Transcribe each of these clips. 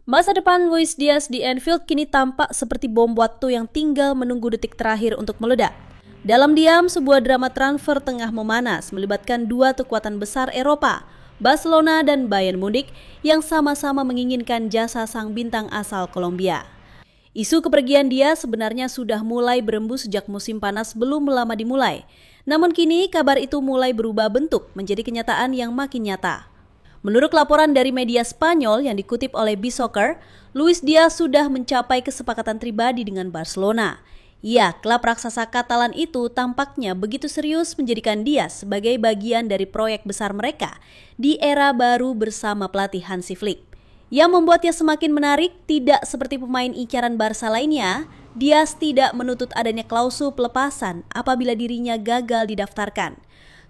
Masa depan Luis Diaz di Anfield kini tampak seperti bom waktu yang tinggal menunggu detik terakhir untuk meledak. Dalam diam, sebuah drama transfer tengah memanas melibatkan dua kekuatan besar Eropa, Barcelona dan Bayern Munich, yang sama-sama menginginkan jasa sang bintang asal Kolombia. Isu kepergian Diaz sebenarnya sudah mulai berembus sejak musim panas belum lama dimulai. Namun kini kabar itu mulai berubah bentuk menjadi kenyataan yang makin nyata. Menurut laporan dari media Spanyol yang dikutip oleh B-Soccer, Luis Diaz sudah mencapai kesepakatan pribadi dengan Barcelona. Ya, klub raksasa Katalan itu tampaknya begitu serius menjadikan Diaz sebagai bagian dari proyek besar mereka di era baru bersama pelatih Hansi Flick. Yang membuatnya semakin menarik, tidak seperti pemain incaran Barca lainnya, Diaz tidak menuntut adanya klausul pelepasan apabila dirinya gagal didaftarkan.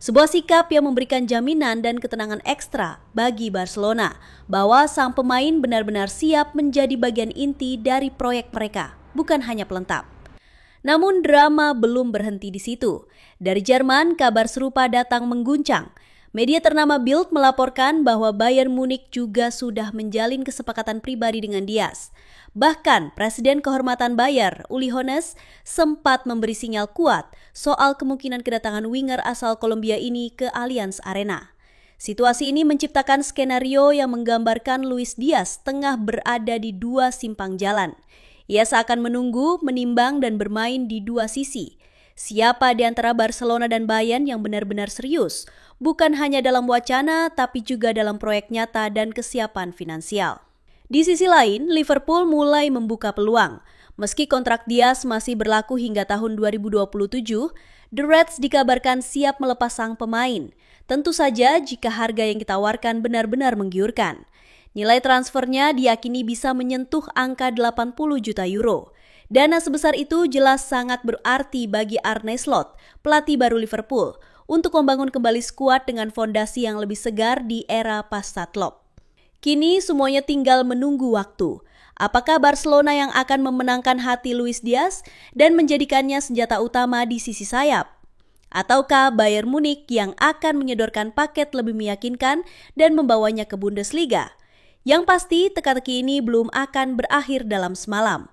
Sebuah sikap yang memberikan jaminan dan ketenangan ekstra bagi Barcelona bahwa sang pemain benar-benar siap menjadi bagian inti dari proyek mereka, bukan hanya pelengkap. Namun drama belum berhenti di situ. Dari Jerman, kabar serupa datang mengguncang. Media ternama Bild melaporkan bahwa Bayern Munich juga sudah menjalin kesepakatan pribadi dengan Diaz. Bahkan Presiden Kehormatan Bayer, Uli Hoeneß, sempat memberi sinyal kuat soal kemungkinan kedatangan winger asal Kolombia ini ke Allianz Arena. Situasi ini menciptakan skenario yang menggambarkan Luis Diaz tengah berada di dua simpang jalan. Ia seakan menunggu, menimbang dan bermain di dua sisi. Siapa di antara Barcelona dan Bayern yang benar-benar serius, bukan hanya dalam wacana tapi juga dalam proyek nyata dan kesiapan finansial. Di sisi lain, Liverpool mulai membuka peluang. Meski kontrak Diaz masih berlaku hingga tahun 2027, The Reds dikabarkan siap melepas sang pemain. Tentu saja jika harga yang ditawarkan benar-benar menggiurkan. Nilai transfernya diyakini bisa menyentuh angka 80 juta euro. Dana sebesar itu jelas sangat berarti bagi Arne Slot, pelatih baru Liverpool, untuk membangun kembali skuad dengan fondasi yang lebih segar di era pasca Klopp. Kini semuanya tinggal menunggu waktu. Apakah Barcelona yang akan memenangkan hati Luis Diaz dan menjadikannya senjata utama di sisi sayap? Ataukah Bayern Munich yang akan menyodorkan paket lebih meyakinkan dan membawanya ke Bundesliga? Yang pasti teka-teki ini belum akan berakhir dalam semalam.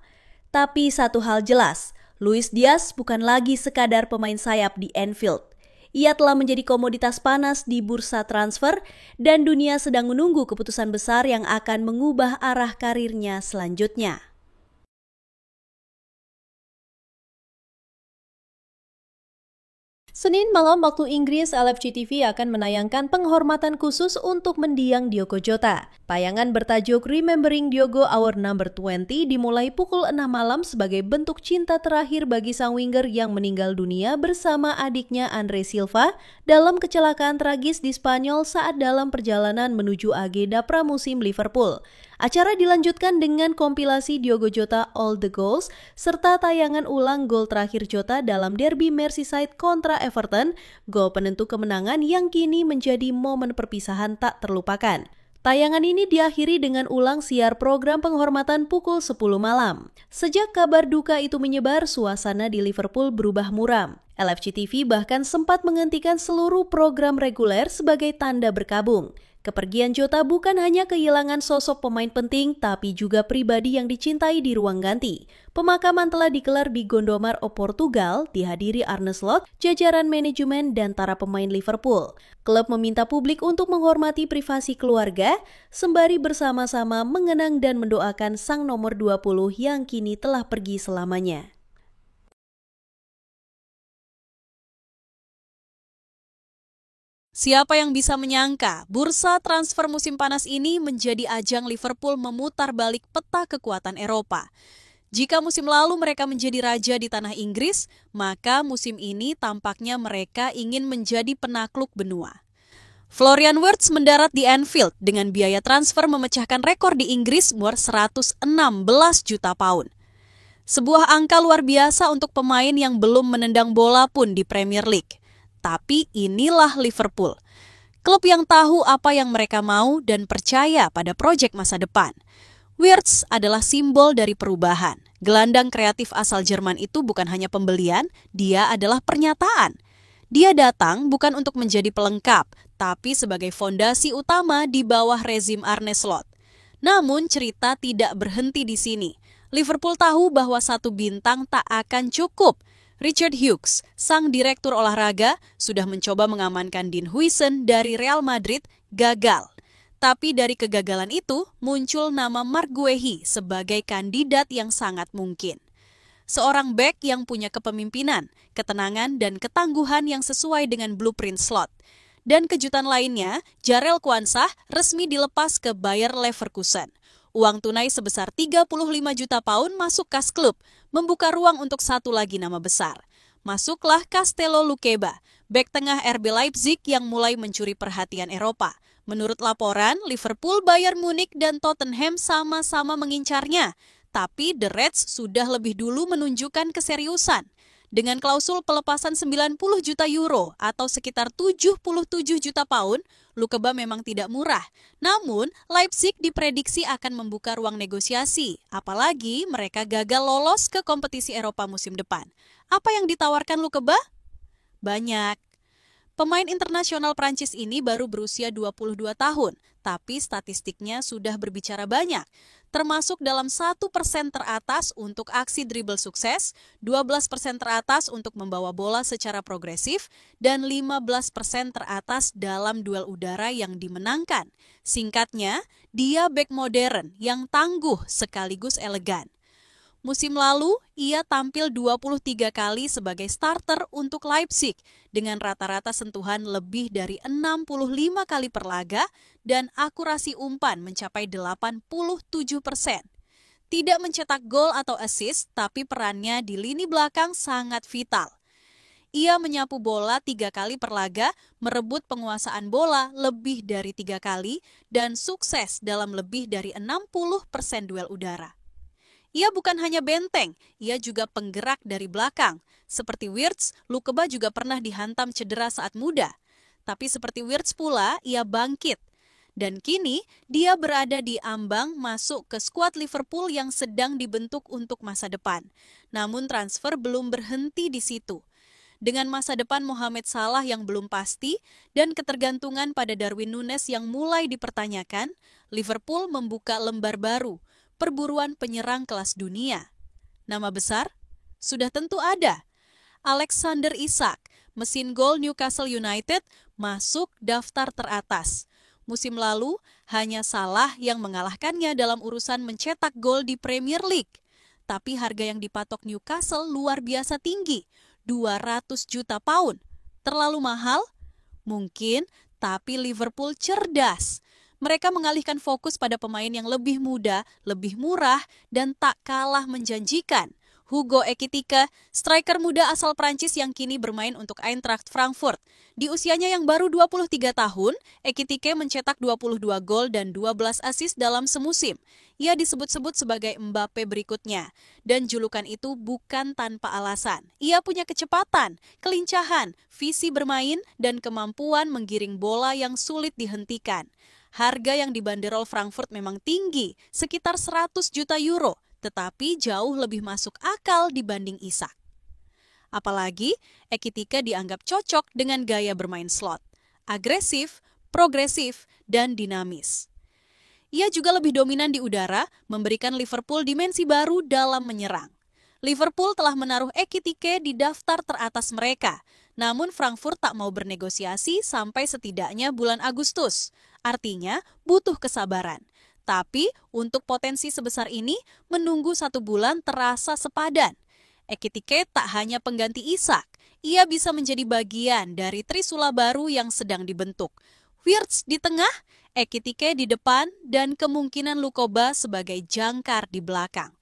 Tapi satu hal jelas, Luis Diaz bukan lagi sekadar pemain sayap di Anfield. Ia telah menjadi komoditas panas di bursa transfer dan dunia sedang menunggu keputusan besar yang akan mengubah arah karirnya selanjutnya. Senin malam waktu Inggris, LFC TV akan menayangkan penghormatan khusus untuk mendiang Diogo Jota. Tayangan bertajuk Remembering Diogo Our Number 20 dimulai pukul 6 malam sebagai bentuk cinta terakhir bagi sang winger yang meninggal dunia bersama adiknya Andre Silva dalam kecelakaan tragis di Spanyol saat dalam perjalanan menuju agenda pramusim Liverpool. Acara dilanjutkan dengan kompilasi Diogo Jota All the Goals serta tayangan ulang gol terakhir Jota dalam derby Merseyside kontra Everton, gol penentu kemenangan yang kini menjadi momen perpisahan tak terlupakan. Tayangan ini diakhiri dengan ulang siar program penghormatan pukul 10 malam. Sejak kabar duka itu menyebar, suasana di Liverpool berubah muram. LFC TV bahkan sempat menghentikan seluruh program reguler sebagai tanda berkabung. Kepergian Jota bukan hanya kehilangan sosok pemain penting, tapi juga pribadi yang dicintai di ruang ganti. Pemakaman telah digelar di Gondomar, Portugal, dihadiri Arne Slot, jajaran manajemen dan para pemain Liverpool. Klub meminta publik untuk menghormati privasi keluarga, sembari bersama-sama mengenang dan mendoakan sang nomor 20 yang kini telah pergi selamanya. Siapa yang bisa menyangka bursa transfer musim panas ini menjadi ajang Liverpool memutar balik peta kekuatan Eropa. Jika musim lalu mereka menjadi raja di tanah Inggris, maka musim ini tampaknya mereka ingin menjadi penakluk benua. Florian Wirtz mendarat di Anfield dengan biaya transfer memecahkan rekor di Inggris 116 juta pound. Sebuah angka luar biasa untuk pemain yang belum menendang bola pun di Premier League. Tapi inilah Liverpool, klub yang tahu apa yang mereka mau dan percaya pada proyek masa depan. Wirtz adalah simbol dari perubahan. Gelandang kreatif asal Jerman itu bukan hanya pembelian, dia adalah pernyataan. Dia datang bukan untuk menjadi pelengkap, tapi sebagai fondasi utama di bawah rezim Arne Slot. Namun cerita tidak berhenti di sini. Liverpool tahu bahwa satu bintang tak akan cukup. Richard Hughes, sang direktur olahraga, sudah mencoba mengamankan Dean Huijsen dari Real Madrid, gagal. Tapi dari kegagalan itu, muncul nama Marc Guehi sebagai kandidat yang sangat mungkin. Seorang bek yang punya kepemimpinan, ketenangan, dan ketangguhan yang sesuai dengan blueprint slot. Dan kejutan lainnya, Jarell Quansah resmi dilepas ke Bayer Leverkusen. Uang tunai sebesar 35 juta pound masuk kas klub, membuka ruang untuk satu lagi nama besar. Masuklah Castello Luqueba, bek tengah RB Leipzig yang mulai mencuri perhatian Eropa. Menurut laporan, Liverpool, Bayern Munich, dan Tottenham sama-sama mengincarnya. Tapi The Reds sudah lebih dulu menunjukkan keseriusan. Dengan klausul pelepasan 90 juta euro atau sekitar 77 juta pound, Luqueba memang tidak murah. Namun, Leipzig diprediksi akan membuka ruang negosiasi, apalagi mereka gagal lolos ke kompetisi Eropa musim depan. Apa yang ditawarkan Luqueba? Banyak. Pemain internasional Prancis ini baru berusia 22 tahun, tapi statistiknya sudah berbicara banyak, termasuk dalam 1% teratas untuk aksi dribble sukses, 12% teratas untuk membawa bola secara progresif, dan 15% teratas dalam duel udara yang dimenangkan. Singkatnya, dia bek modern yang tangguh sekaligus elegan. Musim lalu, ia tampil 23 kali sebagai starter untuk Leipzig dengan rata-rata sentuhan lebih dari 65 kali per laga dan akurasi umpan mencapai 87%. Tidak mencetak gol atau assist, tapi perannya di lini belakang sangat vital. Ia menyapu bola 3 kali per laga, merebut penguasaan bola lebih dari 3 kali, dan sukses dalam lebih dari 60% duel udara. Ia bukan hanya benteng, ia juga penggerak dari belakang. Seperti Wirtz, Luqueba juga pernah dihantam cedera saat muda. Tapi seperti Wirtz pula, ia bangkit. Dan kini, dia berada di ambang masuk ke skuad Liverpool yang sedang dibentuk untuk masa depan. Namun transfer belum berhenti di situ. Dengan masa depan Mohamed Salah yang belum pasti dan ketergantungan pada Darwin Núñez yang mulai dipertanyakan, Liverpool membuka lembar baru, perburuan penyerang kelas dunia. Nama besar? Sudah tentu ada. Alexander Isak, mesin gol Newcastle United, masuk daftar teratas. Musim lalu, hanya Salah yang mengalahkannya dalam urusan mencetak gol di Premier League. Tapi harga yang dipatok Newcastle luar biasa tinggi, 200 juta pound. Terlalu mahal? Mungkin, tapi Liverpool cerdas. Mereka mengalihkan fokus pada pemain yang lebih muda, lebih murah, dan tak kalah menjanjikan. Hugo Ekitike, striker muda asal Prancis yang kini bermain untuk Eintracht Frankfurt. Di usianya yang baru 23 tahun, Ekitike mencetak 22 gol dan 12 assist dalam semusim. Ia disebut-sebut sebagai Mbappe berikutnya. Dan julukan itu bukan tanpa alasan. Ia punya kecepatan, kelincahan, visi bermain, dan kemampuan menggiring bola yang sulit dihentikan. Harga yang dibanderol Frankfurt memang tinggi, sekitar 100 juta euro, tetapi jauh lebih masuk akal dibanding Isak. Apalagi, Ekitike dianggap cocok dengan gaya bermain slot, agresif, progresif, dan dinamis. Ia juga lebih dominan di udara, memberikan Liverpool dimensi baru dalam menyerang. Liverpool telah menaruh Ekitike di daftar teratas mereka, namun Frankfurt tak mau bernegosiasi sampai setidaknya bulan Agustus. Artinya, butuh kesabaran. Tapi, untuk potensi sebesar ini, menunggu 1 bulan terasa sepadan. Ekitike tak hanya pengganti Isak, ia bisa menjadi bagian dari trisula baru yang sedang dibentuk. Wirtz di tengah, Ekitike di depan, dan kemungkinan Luqueba sebagai jangkar di belakang.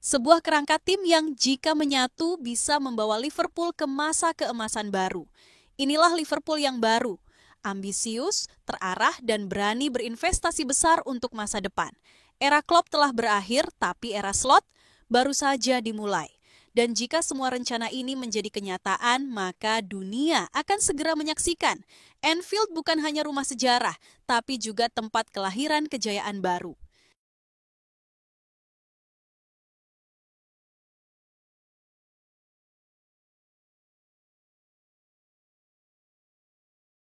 Sebuah kerangka tim yang jika menyatu bisa membawa Liverpool ke masa keemasan baru. Inilah Liverpool yang baru. Ambisius, terarah, dan berani berinvestasi besar untuk masa depan. Era Klopp telah berakhir, tapi era slot baru saja dimulai. Dan jika semua rencana ini menjadi kenyataan, maka dunia akan segera menyaksikan. Anfield bukan hanya rumah sejarah, tapi juga tempat kelahiran kejayaan baru.